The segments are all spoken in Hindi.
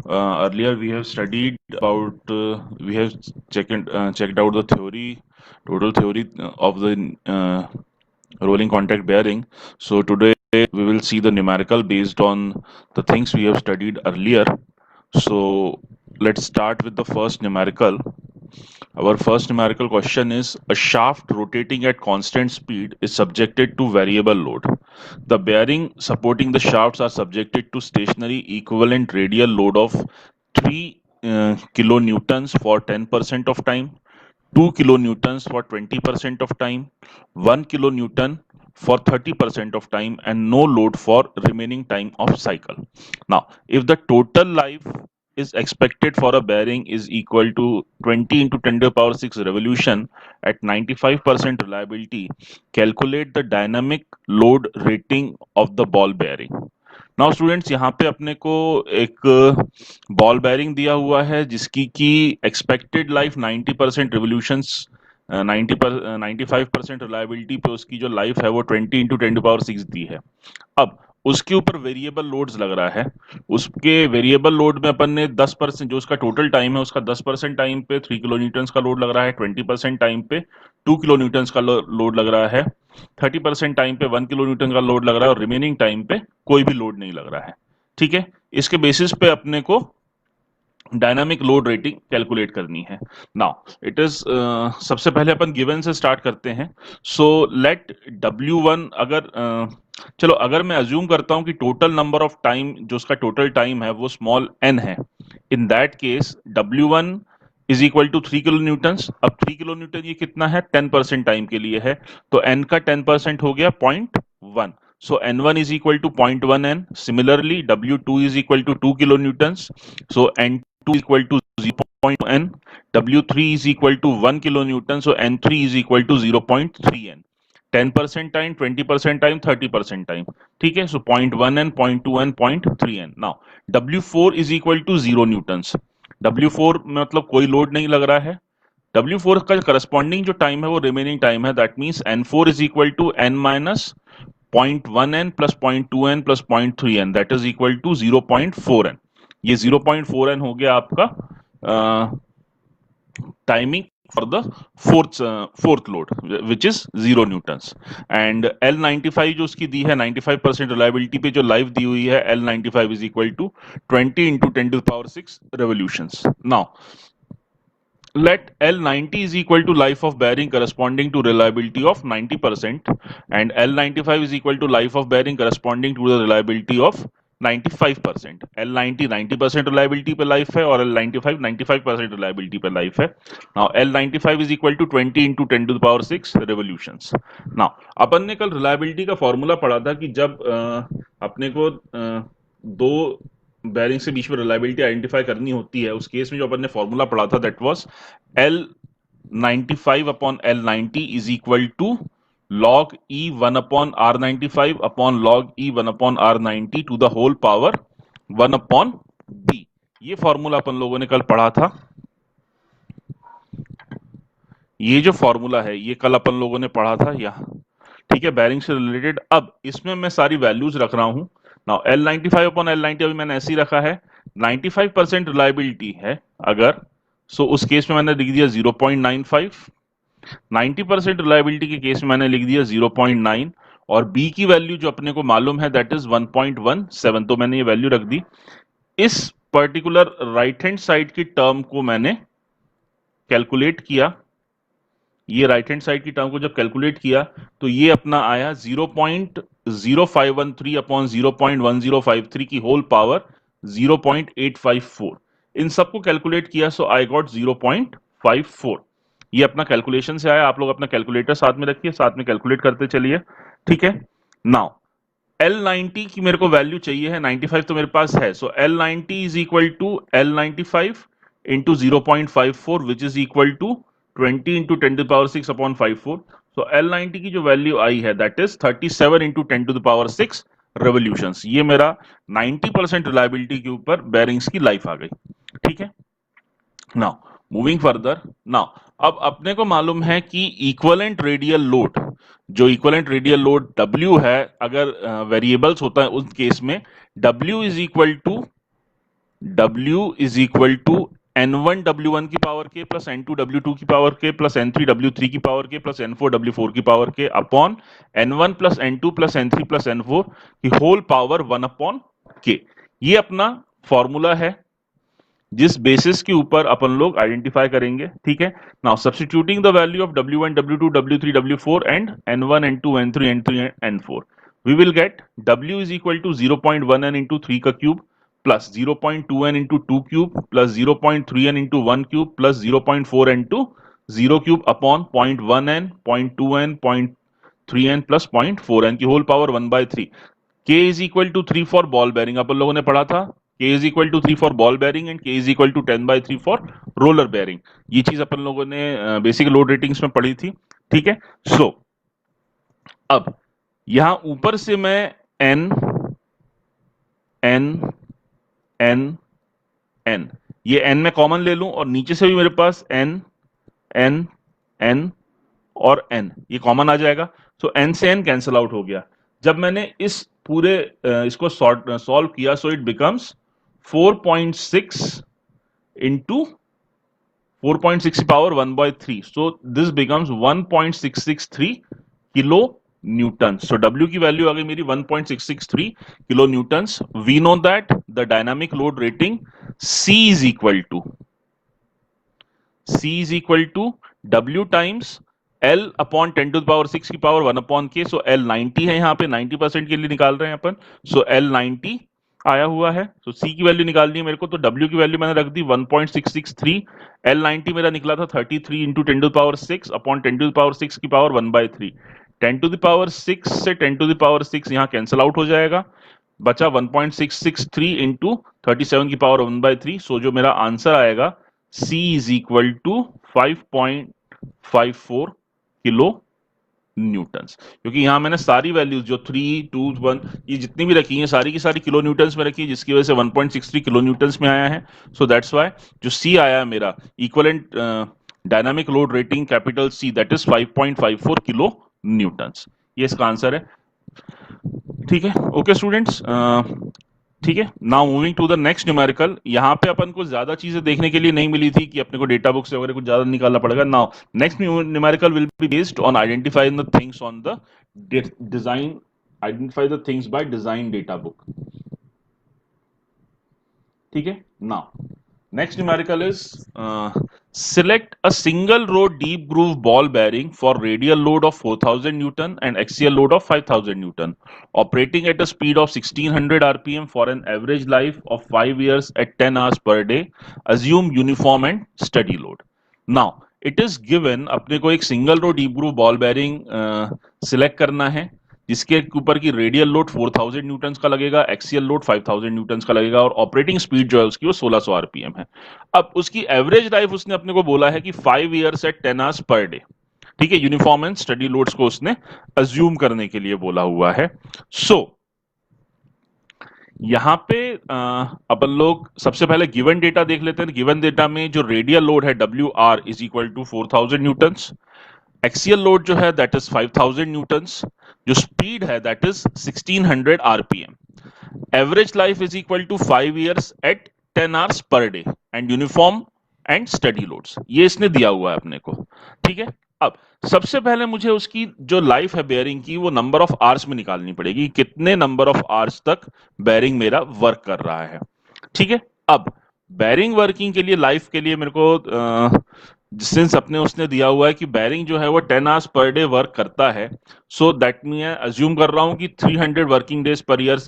Earlier we have studied about, we have checked out the theory, total theory of the rolling contact bearing. So today we will see the numerical based on the things we have studied earlier. So let's start with the first numerical. Our first numerical question is: a shaft rotating at constant speed is subjected to variable load. The bearing supporting the shafts are subjected to stationary equivalent radial load of 3 kilonewtons for 10% of time, 2 kilonewtons for 20% of time, 1 kilonewton for 30% of time, and no load for remaining time of cycle. Now, if the total life is expected for a bearing is equal to 20 into 10 to the power 6 revolution at 95% reliability, calculate the dynamic load rating of the ball bearing. Now students, यहाँ पे अपने को एक बॉल बेयरिंग दिया हुआ है जिसकी की एक्सपेक्टेड लाइफ 90% रिवोल्यूशंस, 95% रिलायबिलिटी पे उसकी जो लाइफ है वो 20 इंटू 10 to the power 6 दी है। अब उसके ऊपर वेरिएबल लोड्स लग रहा है। उसके वेरिएबल लोड में अपन ने 10%, जो उसका टोटल टाइम है उसका 10% टाइम पे 3 किलो न्यूटन का लोड लग रहा है, 20% टाइम पे 2 किलो न्यूटन का लोड लग रहा है, 30% टाइम पे 1 किलो न्यूटन का लोड लग रहा है और रिमेनिंग टाइम पे कोई भी लोड नहीं लग रहा है। ठीक है, इसके बेसिस पे अपने को डायनामिक लोड रेटिंग कैलकुलेट करनी है। नाउ इट इज, सबसे पहले अपन गिवन से स्टार्ट करते हैं। सो लेट W1, अगर चलो अगर मैं अज्यूम करता हूं कि टोटल नंबर ऑफ टाइम, जो उसका टोटल टाइम है वो स्मॉल n है, in that case W1 is equal to 3 kilo newton. अब 3 किलो न्यूटन ये कितना है, 10% टाइम के लिए है, तो n का 10% हो गया 0.1। So N1 is equal to 0.1 N. Similarly, W2 is equal to 2 kilonewtons. So N2 is equal to 0.2 N. W3 is equal to 1 kilonewton. So N3 is equal to 0.3 N. 10% time, 20% time, 30% time. ठीक है, so 0.1 N, 0.2 N, 0.3 N. Now W4 is equal to 0 newtons. W4 में मतलब कोई लोड नहीं लग रहा है। W4 का करस्पॉन्डिंग जो टाइम है वो रिमेनिंग टाइम है, that means N4 is equal to N minus 0.1n plus 0.2n plus 0.3n, that is equal to 0.4n. ये 0.4n हो गया आपका timing for the fourth load which is 0 Newton's. And L95 जो उसकी दी है 95% रिलायबिलिटी पे जो लाइफ दी हुई है, L95 is equal to 20 into 10 to the power 6 revolutions. Now let L90 is equal to life of bearing corresponding to reliability of 90% and L95 is equal to life of bearing corresponding to the reliability of 95%. L90 90% reliability पे लाइफ है और L95 95% reliability पे लाइफ है। Now L95 is equal to 20 into 10 to the power 6 revolutions. Now अपन ने कल reliability का फॉर्मूला पढ़ा था कि जब अपने को दो बेयरिंग से बीच में रिलायबिलिटी आइडेंटिफाई करनी होती है, उस केस में जो अपन ने फॉर्मूला पढ़ा था that was L95 upon L90 is equal to log E1 upon R95 upon log E1 upon R90 to the whole power 1 upon B। ये फॉर्मूला अपन लोगों ने कल पढ़ा था। ये जो फॉर्मूला है ये कल अपन लोगों ने पढ़ा था यहाँ, ठीक है, बेयरिंग से रिलेटेड। अब इसमें मैं सारी वैल्यूज रख रहा हूं। नाउ L95 अपॉन L90 अभी मैंने ऐसे ही रखा है। 95% रिलायबिलिटी है अगर, सो उस केस में मैंने लिख दिया 0.95। 90% रिलायबिलिटी के केस में मैंने लिख दिया 0.9 और B की वैल्यू जो अपने को मालूम है दैट इज 1.17, तो मैंने ये वैल्यू रख दी। इस पर्टिकुलर राइट हैंड साइड की टर्म को मैंने कैलकुलेट किया, ये राइट हैंड साइड की टर्म को जब कैलकुलेट किया तो ये अपना आया 0.0513 अपॉन 0.1053 की होल पावर 0.854। इन सबको कैलकुलेट किया, सो आई गॉट 0.54। ये अपना कैलकुलेशन से आया। आप लोग अपना कैलकुलेटर साथ में रखिए, साथ में कैलकुलेट करते चलिए, ठीक है। नाउ L90 की मेरे को वैल्यू चाहिए है, 95 तो मेरे पास है, so L90 is equal to L95 into 0.54 which is equal to 20 into 10 to the power 6 upon 54। So L90 की जो वैल्यू आई है that is 37 into 10 to the power 6 revolutions. ये मेरा 90% रिलायबिलिटी के ऊपर बेयरिंग्स की लाइफ आ गई, ठीक है। नाउ मूविंग फर्दर, नाउ अब अपने को मालूम है कि इक्विवेलेंट रेडियल लोड, जो इक्विवेलेंट रेडियल लोड W है, अगर वेरिएबल्स होता है उस केस में W is equal to W is equal to N1 W1 की पावर के प्लस N2 W2 की पावर के प्लस N3 W3 की पावर के प्लस N4 W4 की पावर के upon N1 plus N2 plus N3 plus N4 की होल पावर 1 अपॉन के। ये अपना फॉर्मूला है जिस बेसिस के ऊपर अपन लोग आइडेंटिफाई करेंगे। ठीक है, now substituting the value of W1 W2 W3 W4 and N1 N2 N3 N3 N4 we will get W is equal to 0.1n into 3 का cube plus 0.2n into 2 cube plus 0.3n into 1 cube plus 0.4n into 0 cube upon 0.1n 0.2n 0.3n plus 0.4n की whole power 1/3। K is equal to 3 for ball bearing, अपन लोगों ने पढ़ा था K is equal to 3 for ball bearing and K is equal to 10/3 for roller bearing. ये चीज अपन लोगों ने बेसिक लोड रेटिंग्स में पढ़ी थी। ठीक है, सो अब यहां ऊपर से मैं N N N N ये N में कॉमन ले लूं और नीचे से भी मेरे पास N N N और N ये कॉमन आ जाएगा। सो N से N कैंसिल आउट हो गया। जब मैंने इस पूरे इसको सॉल्व किया so it becomes 4.6 into 4.6 power 1/3. So this becomes 1.663 kilo newton. So W की वैल्यू आ गई मेरी 1.663 kilo newton. We know that the dynamic load rating C is equal to W times L upon 10⁻6 की पावर 1 अपॉन के। सो L 90 है, यहाँ पे 90% के लिए निकाल रहे हैं अपन। सो L 90 आया हुआ है। तो C की वैल्यू निकालनी है मेरे को, तो W की वैल्यू मैंने रख दी 1.663। L 90 मेरा निकला था 33 इंटू 10⁻6 अपॉन 10⁻6 की पावर 1/3। 10⁻6 से 10⁻6 यहाँ कैंसिल आउट हो जाएगा, बचा 1.663 इंटू 37 की पावर 1/3। सो जो मेरा आंसर आएगा C is equal to 5.54 kilo newtons. क्योंकि यहां मैंने सारी वैल्यूज जो 3, 2, 1 ये जितनी भी रखी हैं सारी की सारी किलो न्यूटन्स में रखी है, जिसकी वजह से 1.63 किलो न्यूटन्स में आया है। सो दैट्स व्हाई जो C आया है मेरा equivalent dynamic load rating capital C that is 5.54 kilo Newton's. ये इसका आंसर है। ठीक है, ओके स्टूडेंट्स, ठीक है। Now moving to the next numerical. यहाँ पे अपन को ज्यादा चीजें देखने के लिए नहीं मिली थी कि अपने को डेटा बुक से वगैरह कुछ ज्यादा निकालना पड़ेगा। Now next numerical will be based on identifying the things on the design, identify the things by design data book. ठीक है, now next numerical is select a single row deep groove ball bearing for radial load of 4000 Newton and axial load of 5000 Newton operating at a speed of 1600 rpm for an average life of 5 years at 10 hours per day. Assume uniform and steady load. Now it is given अपने को एक single row deep groove ball bearing select करना है जिसके ऊपर की रेडियल लोड 4000 न्यूटन का लगेगा, एक्सियल लोड 5000 न्यूटन का लगेगा और ऑपरेटिंग स्पीड जो है उसकी वो 1600 आरपीएम है। अब उसकी एवरेज लाइफ उसने अपने को बोला है कि 5 years at 10 hours per day. ठीक है, यूनिफॉर्म एंड स्टडी लोड्स को उसने अज्यूम करने के लिए बोला हुआ है। सो यहां पे अपन लोग सबसे पहले गिवन डेटा देख लेते हैं। गिवन डेटा में जो रेडियल लोड है WR is equal to 4000 newtons, axial load जो है दैट इज 5000 न्यूटन्स, जो स्पीड है that is 1600 RPM, average life is equal to 5 years at 10 hours per day and uniform and steady loads, ये इसने दिया हुआ है अपने को। ठीक है, अब सबसे पहले मुझे उसकी जो लाइफ है बेयरिंग की वो नंबर ऑफ आवर्स में निकालनी पड़ेगी, कितने नंबर ऑफ आवर्स तक बेयरिंग मेरा वर्क कर रहा है। ठीक है, अब बेयरिंग वर्किंग के लिए लाइफ के लिए मेरे को सिंस अपने उसने दिया हुआ है कि बेयरिंग जो है वो 10 आवर्स पर डे वर्क करता है, सो दैट मैं अज्यूम कर रहा हूं कि 300 वर्किंग डेज पर ईयर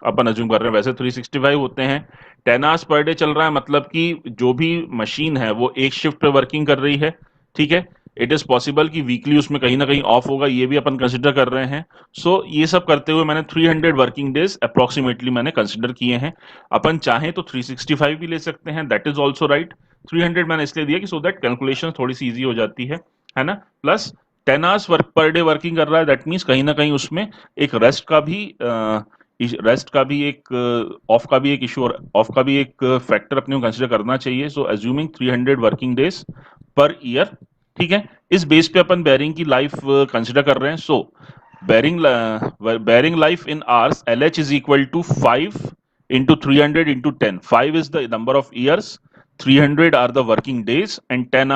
अपन अज्यूम कर रहे हैं। वैसे 365 होते हैं, 10 आवर्स पर डे चल रहा है, मतलब कि जो भी मशीन है वो एक शिफ्ट पे वर्किंग कर रही है। ठीक है, इट इज पॉसिबल कि वीकली उसमें कहीं ना कहीं ऑफ होगा, ये भी अपन कंसिडर कर रहे हैं। सो ये सब करते हुए मैंने 300 वर्किंग डेज अप्रोक्सीमेटली मैंने कंसिडर किए हैं। अपन चाहें तो 365 भी ले सकते हैं, दैट इज ऑल्सो राइट। 300 मैंने इसलिए दिया कि सो दैट कैलकुलेशन थोड़ी सी इजी हो जाती है ना। Plus 10 hours work per day working कर रहा है, दैट मीन्स कहीं ना कहीं उसमें एक रेस्ट का भी एक ऑफ का भी एक इशू और ऑफ का भी एक फैक्टर अपने को कंसिडर करना चाहिए। So assuming 300 working days per year. ठीक है, इस बेस पे अपन बेयरिंग की लाइफ कंसिडर कर रहे हैं। So bearing life in hours LH is equal to 5 into 300 into 10. 5 is the number of years, 300 are the working days, and 10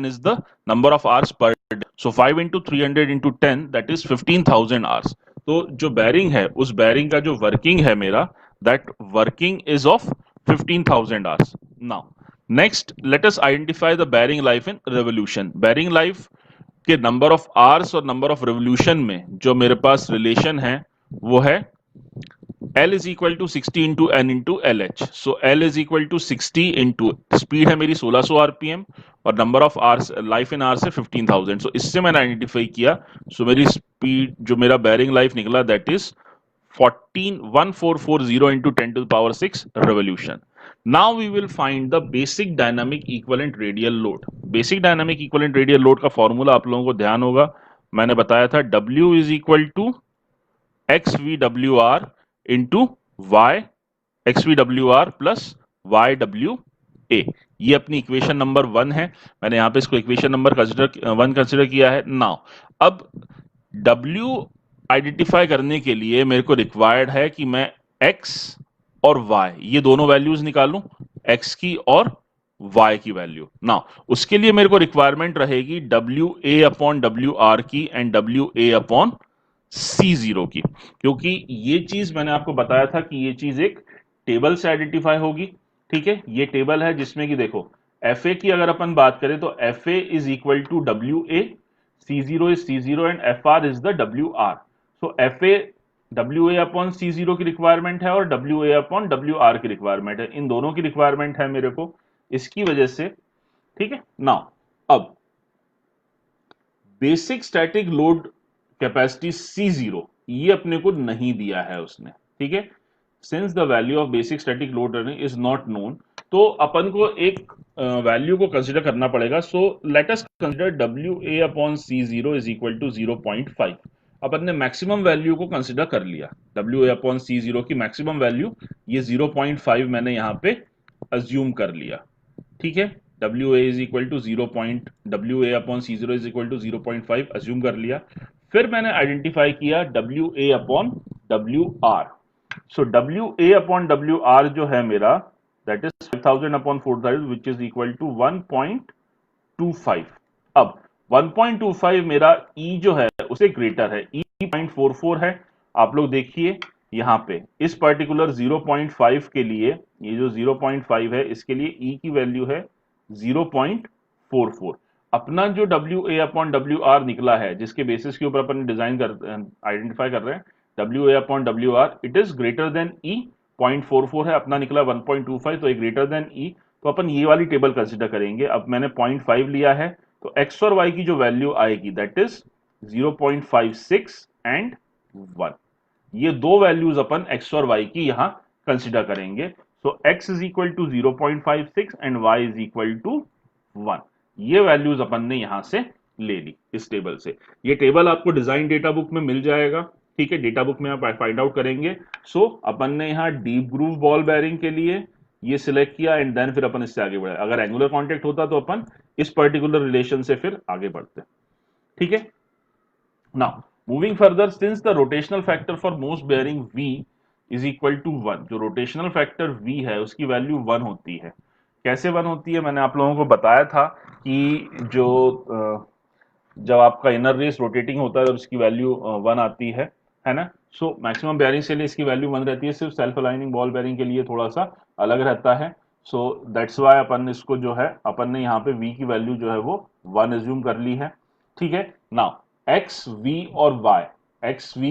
is the number of hours per day. So 5 into 300 into 10, that is 15,000 hours. तो जो bearing है, उस bearing का जो working है मेरा, that working is of 15,000 hours. Now next let us identify the bearing life in revolution. Bearing life के नंबर ऑफ आवर्स और नंबर ऑफ रेवोल्यूशन में जो मेरे पास रिलेशन है वो है L is equal to 60 into N into LH. So L is equal to 60 into speed है मेरी 1600 आरपीएम और number of hours life in hours है 15,000. सो इससे मैंने आइडेंटिफाई किया. सो मेरी स्पीड जो मेरा बेयरिंग लाइफ निकला that is 14,440 into 10 to the power 6 revolution. Now we will find the basic dynamic equivalent radial load. Basic dynamic equivalent radial load का फॉर्मूला आप लोगों को ध्यान होगा, मैंने बताया था W is equal to XVWR into Y XVWR plus YWA. ये अपनी इक्वेशन नंबर 1 है. मैंने यहां पे इसको इक्वेशन नंबर 1 कंसिडर किया है. नाउ अब W आइडेंटिफाई करने के लिए मेरे को रिक्वायर्ड है कि मैं X और Y ये दोनों वैल्यूज निकालूं, X की और Y की वैल्यू. नाउ उसके लिए मेरे को रिक्वायरमेंट रहेगी WA अपॉन WR की एंड WA अपॉन C0 की, क्योंकि ये चीज मैंने आपको बताया था कि ये चीज एक टेबल से आइडेंटिफाई होगी. ठीक है, ये टेबल है जिसमें कि देखो FA की अगर अपन बात करें तो FA is equal to WA, C0 is C0 and FR is the WR. So FA WA upon C0 की रिक्वायरमेंट है और WA अपॉन WR की रिक्वायरमेंट है. इन दोनों की रिक्वायरमेंट है मेरे को, इसकी वजह से. ठीक है, नाउ अब basic static load capacity C0 ये अपने को नहीं दिया है उसने. ठीक है, since the value of basic static load is not known, तो अपन को एक वैल्यू को कंसीडर करना पड़ेगा. So let us consider WA upon C0 is equal to 0.5. अपन ने मैक्सिमम वैल्यू को कंसीडर कर लिया. WA अपॉन C0 की मैक्सिमम वैल्यू ये 0.5 मैंने यहां पे अज्यूम कर लिया. ठीक है, WA is equal to WA upon C0 is equal to 0.5 assume कर लिया. फिर मैंने आइडेंटिफाई किया WA upon WR. So WA upon WR जो है मेरा that is 5000 upon 4000 which is equal to 1.25. अब 1.25 मेरा E जो है उसे ग्रेटर है, E 0.44 है. आप लोग देखिए यहां पे इस पर्टिकुलर 0.5 के लिए, ये जो 0.5 है इसके लिए E की वैल्यू है 0.44. अपना जो WA अपॉन WR निकला है जिसके बेसिस के ऊपर अपन डिजाइन कर आइडेंटिफाई कर रहे हैं, WA upon WR it is greater than E. 0.44 है, अपना निकला 1.25, तो ग्रेटर देन E. तो अपन ये वाली टेबल कंसिडर करेंगे. अब मैंने 0.5 लिया है तो X और Y की जो वैल्यू आएगी दैट इज 0.56 एंड 1. ये दो वैल्यूज अपन X और Y की यहां कंसिडर करेंगे. So X is equal to 0.56 and Y is equal to 1. ये वैल्यूज अपन ने यहां से ले ली इस टेबल से. ये टेबल आपको डिजाइन डेटा बुक में मिल जाएगा. ठीक है, डेटा बुक में आप फाइंड आउट करेंगे. सो अपन ने यहां डीप ग्रूव बॉल बेयरिंग के लिए ये सिलेक्ट किया एंड देन फिर अपन इससे आगे बढ़े. अगर एंगुलर कॉन्टेक्ट होता तो अपन इस पर्टिकुलर रिलेशन से फिर आगे बढ़ते. ठीक है, now moving further, since the rotational factor for most bearing V is equal to 1. जो रोटेशनल फैक्टर V है उसकी वैल्यू 1 होती है. कैसे 1 होती है, मैंने आप लोगों को बताया था कि जो जब आपका इनर रेस रोटेटिंग होता है तो इसकी वैल्यू 1 आती है ना. सो मैक्सिमम बेयरिंग के लिए इसकी वैल्यू 1 रहती है. सिर्फ सेल्फ अलाइनिंग बॉल बेयरिंग के लिए थोड़ा सा अलग रहता है. सो दैट्स वाई अपन इसको जो है अपन ने यहाँ पे V की वैल्यू जो है वो 1 एज्यूम कर ली है. ठीक है, नाउ X V और Y, X V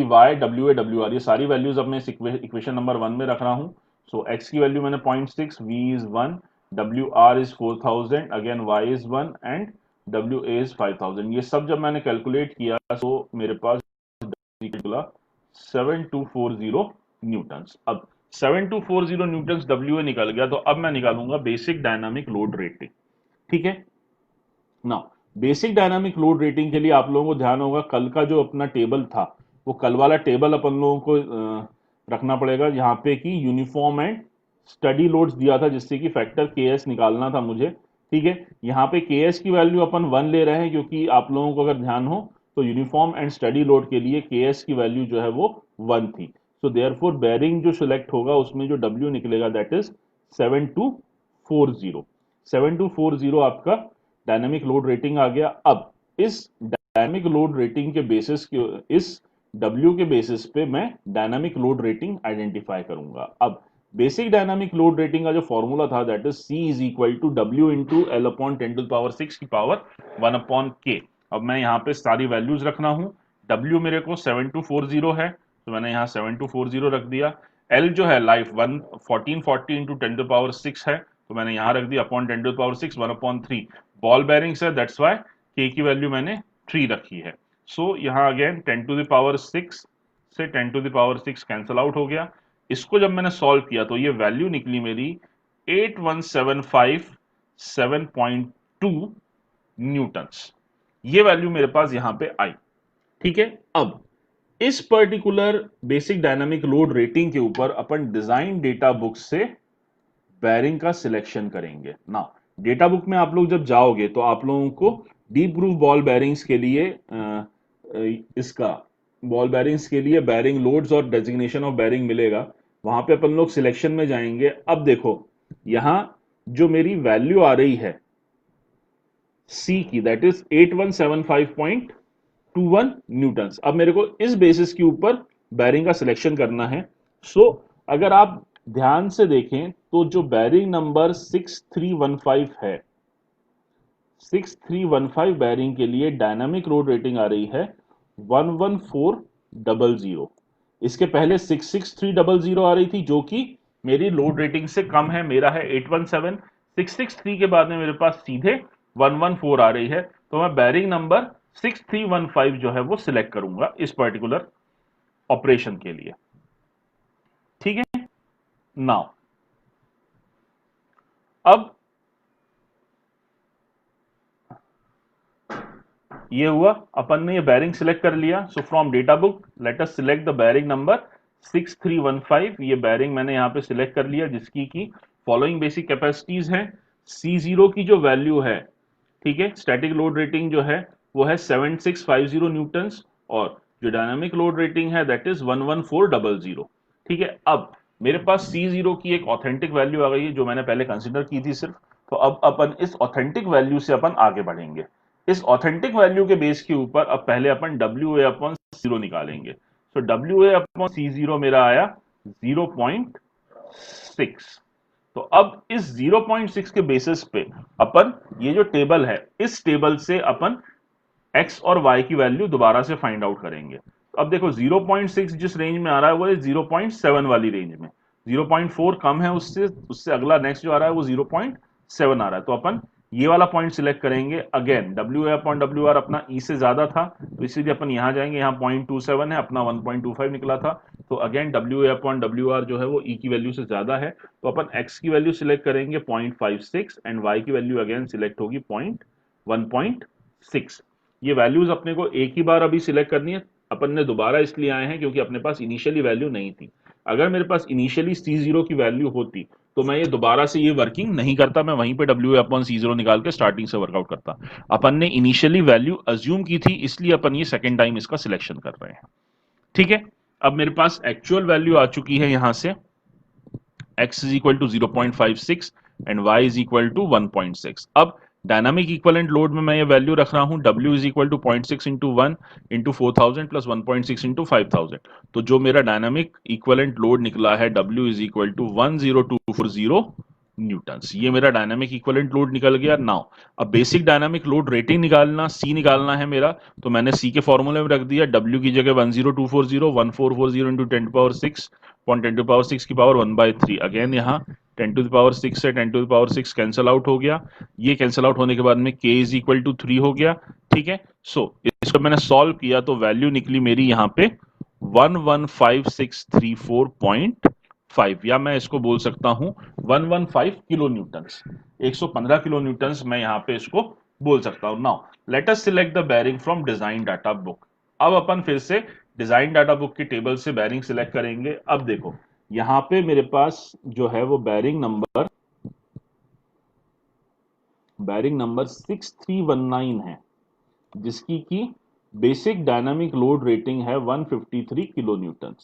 Y WA WR ये सारी वैल्यूज अब मैं इस इक्वेशन नंबर 1 में रख रहा हूं. सो X की वैल्यू मैंने 0.6, V is 1, WR is 4000, again Y is 1 and WA is 5000. ये सब जब मैंने कैलकुलेट किया तो मेरे पास 7240 न्यूटन्स. अब 7240 न्यूटन्स WA निकल गया, तो अब मैं निकालूंगा बेसिक डायनामिक लोड रेटिंग. ठीक है, now basic dynamic load rating के लिए आप लोगों को ध्यान होगा कल का जो अपना टेबल था वो कल वाला टेबल अपन लोगों को रखना पड़ेगा जहां पे कि यूनिफॉर्म एंड स्टडी लोड्स दिया था जिससे कि फैक्टर KS निकालना था मुझे. ठीक है, यहाँ पे KS की वैल्यू अपन 1 ले रहे हैं क्योंकि आप लोगों को अगर ध्यान हो तो यूनिफॉर्म एंड स्टडी लोड के लिए KS की वैल्यू जो है वो 1 थी. सो देयरफॉर बेयरिंग जो सिलेक्ट होगा उसमें जो W निकलेगा दैट इज 7240। 7240 आपका डायनामिक लोड रेटिंग आ गया। अब इस डायनामिक लोड रेटिंग के बेसिस के इस W के बेसिस पे मैं डायनामिक लोड रेटिंग आइडेंटिफाई करूंगा। अब बेसिक डायनामिक लोड रेटिंग का जो फॉर्मूला था that is C is equal to W into L upon 10⁶ की पावर 1 अपॉन K। अब मैं यहाँ पे सारी वैल्यूज रखना हूँ। W मेरे को 7240 है तो मैंने यहाँ 7240 रख दिया। L जो है लाइफ 1440 इंटू 10⁶ है तो मैंने यहाँ रख दिया अपॉन 10⁶ 1 अपॉन 3। बॉल बेरिंग्स है दैट्स वाई K की वैल्यू मैंने 3 रखी है। सो यहाँ अगेन 10⁶ से 10⁶ कैंसल आउट हो गया। इसको जब मैंने सॉल्व किया तो ये वैल्यू निकली मेरी 8175.7.2 न्यूटन्स। ये वैल्यू मेरे पास यहां पे आई। ठीक है, अब इस particular basic dynamic load rating के ऊपर अपन डिजाइन डेटा बुक से बेयरिंग का सिलेक्शन करेंगे ना। डेटा बुक में आप लोग जब जाओगे तो आप लोगों को डीप ग्रूव बॉल बेयरिंग्स के लिए इसका बॉल बेयरिंग्स के लिए बेयरिंग लोड्स और डेजिग्नेशन ऑफ बेयरिंग मिलेगा। वहां पे अपन लोग सिलेक्शन में जाएंगे। अब देखो यहां जो मेरी वैल्यू आ रही है सी की दैट इज 8175.21 न्यूटन्स। अब मेरे को इस बेसिस के ऊपर बेयरिंग का सिलेक्शन करना है। सो अगर आप ध्यान से देखें तो जो बेयरिंग नंबर 6315 है, 6315 बेयरिंग के लिए डायनामिक लोड रेटिंग आ रही है 11400। इसके पहले 66300 आ रही थी जो कि मेरी लोड रेटिंग से कम है। मेरा है 817। 663 के बाद में मेरे पास सीधे 114 आ रही है तो मैं बेयरिंग नंबर 6315 जो है वो सिलेक्ट करूंगा इस पर्टिकुलर ऑपरेशन के लिए। ठीक है, नाउ अब ये हुआ, अपन ने ये बेयरिंग सिलेक्ट कर लिया। So from data book let us select the bearing number 6315। ये बेयरिंग मैंने यहां पे सिलेक्ट कर लिया जिसकी की फॉलोइंग बेसिक कैपेसिटीज हैं। C0 की जो वैल्यू है, ठीक है, स्टैटिक लोड रेटिंग जो है वो है 7650 न्यूटन्स और जो डायनामिक लोड रेटिंग है दैट इज 11400। ठीक है, अब मेरे पास C0 की एक ऑथेंटिक वैल्यू आ गई है जो मैंने पहले कंसिडर की थी सिर्फ। तो अब अपन इस ऑथेंटिक वैल्यू से अपन आगे बढ़ेंगे। इस ऑथेंटिक वैल्यू के बेस के ऊपर अब पहले अपन WA अपॉन C0 निकालेंगे। तो WA अपॉन C0 मेरा आया 0.6। तो अब इस 0.6 के बेसिस पे अपन ये जो टेबल है इस टेबल से अपन x और y की वैल्यू दोबारा से फाइंड आउट करेंगे। तो अब देखो 0.6 जिस रेंज में आ रहा है वो 0.7 वाली रेंज में, 0.4 कम है उससे उससे अगला नेक्स्ट जो आ रहा है वो 0.7 आ रहा है। तो अपन ये वाला पॉइंट सिलेक्ट करेंगे। अगेन WA अपॉन WR अपना E से ज्यादा था तो इसीलिए अपन यहां जाएंगे, यहाँ 0.27 है, अपना 1.25 निकला था। तो अगेन WA अपॉन WR जो है वो E की वैल्यू से ज्यादा है तो अपन X की वैल्यू सिलेक्ट करेंगे 0.56 एंड Y की वैल्यू अगेन सिलेक्ट होगी 1.6। ये वैल्यूज अपने को एक ही बार अभी सिलेक्ट करनी है। अपन ने दोबारा इसलिए आए हैं क्योंकि अपने पास इनिशियली वैल्यू नहीं थी। अगर मेरे पास इनिशियली C0 की वैल्यू होती तो मैं ये दोबारा से ये वर्किंग नहीं करता, मैं वहीं पे WA अपॉन C0 निकाल के स्टार्टिंग से वर्कआउट करता। अपन ने इनिशियली वैल्यू अज्यूम की थी इसलिए अपन ये सेकेंड टाइम इसका सिलेक्शन कर रहे हैं। ठीक है, अब मेरे पास एक्चुअल वैल्यू आ चुकी है यहां से x is equal to 0.56 and y is equal to 1.6। अब डायनामिक इक्वलेंट लोड में मैं ये वैल्यू रख रहा हूं W is equal to 0.6 into 1 into 4000 plus 1.6 into 5000। तो जो मेरा डायनामिक इक्वलेंट लोड निकला है W is equal to 10240 Newton's. ये मेरा डायनामिक इक्वलेंट लोड निकल गया। नाउ अब बेसिक डायनामिक लोड रेटिंग निकालना, C निकालना है मेरा, तो मैंने C के फॉर्मूले में रख दिया W की जगह 10240 1440 इंटू 10⁶ की पावर 1/3। अगेन यहाँ 10⁶ से 10⁶ कैंसल आउट हो गया। ये कैंसल आउट होने के बाद में K इज इक्वल टू 3 हो गया। ठीक है, सो इसको मैंने सॉल्व किया तो वैल्यू निकली मेरी यहाँ पे 115,634.5 या मैं इसको बोल सकता हूं 115 किलो न्यूटन्स, 115 किलो न्यूटन्स मैं यहां पे इसको बोल सकता हूं। Now let us select the bearing from design data book. अब अपन फिर से डिजाइन डाटा बुक की टेबल से बेयरिंग सिलेक्ट करेंगे। अब देखो यहां पे मेरे पास जो है वो बेयरिंग नंबर 6319 है जिसकी की बेसिक डायनामिक लोड रेटिंग है 153 किलो न्यूटन।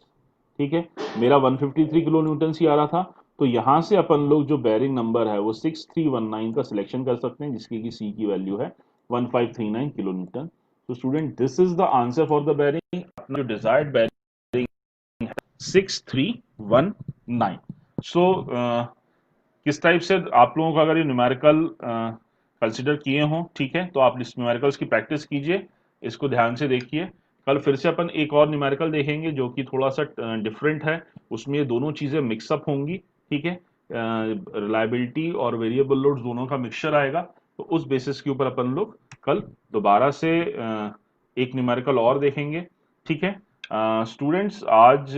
ठीक है, मेरा 153 किलो न्यूटन ही आ रहा था, तो यहाँ से अपन लोग जो बेरिंग नंबर है वो 6319 का सिलेक्शन कर सकते हैं, जिसकी की सी की वैल्यू है 1539 किलो न्यूटन। तो student this is the answer for the bearing, अपना जो डिजायर्ड बेरिंग 6319। सो किस टाइप से आप लोगों का अगर ये न्यूमेरिकल कंसिडर किए हों, ठीक है, तो आप इस न्यूमेरिकल्स की प्रैक्टिस कीजिए, इसको ध्यान से देखिए। कल फिर से अपन एक और न्यूमेरिकल देखेंगे जो कि थोड़ा सा डिफरेंट है, उसमें ये दोनों चीजें मिक्सअप होंगी, ठीक है, रिलायबिलिटी और वेरिएबल लोड्स दोनों का मिक्सचर आएगा। तो उस बेसिस के ऊपर अपन लोग कल दोबारा से एक न्यूमेरिकल और देखेंगे, ठीक है। स्टूडेंट्स आज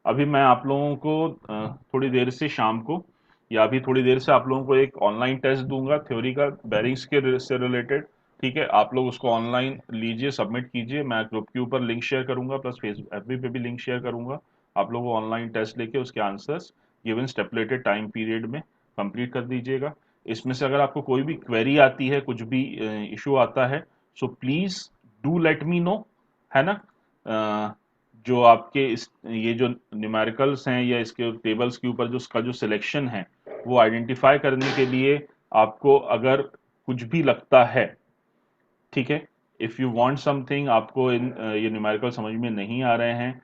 अभी मैं आप लोगों को थोड़ी देर से शाम को या अभी थोड़ी देर से आप लोगों को एक ऑनलाइन टेस्ट दूंगा थ्योरी का, बेरिंग्स के से रिलेटेड, ठीक है। आप लोग उसको ऑनलाइन लीजिए, सबमिट कीजिए, मैं ग्रुप के ऊपर लिंक शेयर करूंगा, प्लस फेसबुक एफबी पे भी लिंक शेयर करूंगा। आप लोग वो ऑनलाइन टेस्ट लेके उसके आंसर्स गिवन स्टेपुलेटेड टाइम पीरियड में कंप्लीट कर दीजिएगा। इसमें से अगर आपको कोई भी क्वेरी आती है, कुछ भी इशू आता है, so please do let me know, है ना। जो आपके ये जो न्यूमेरिकल्स हैं या इसके टेबल्स के ऊपर जो उसका जो सिलेक्शन है वो आइडेंटिफाई करने के लिए आपको अगर कुछ भी लगता है, ठीक है, इफ यू वांट समथिंग, आपको ये न्यूमेरिकल समझ में नहीं आ रहे हैं,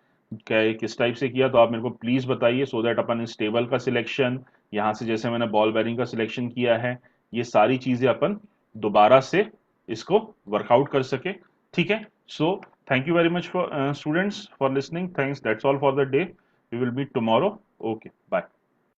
क्या ये किस टाइप से किया, तो आप मेरे को प्लीज बताइए, सो दैट अपन इस टेबल का सिलेक्शन, यहाँ से जैसे मैंने बॉल बेरिंग का सिलेक्शन किया है, ये सारी चीजें अपन दोबारा से इसको वर्कआउट कर सके, ठीक है। So thank you very much for students for listening, thanks, that's all for the day, we will meet tomorrow, okay bye.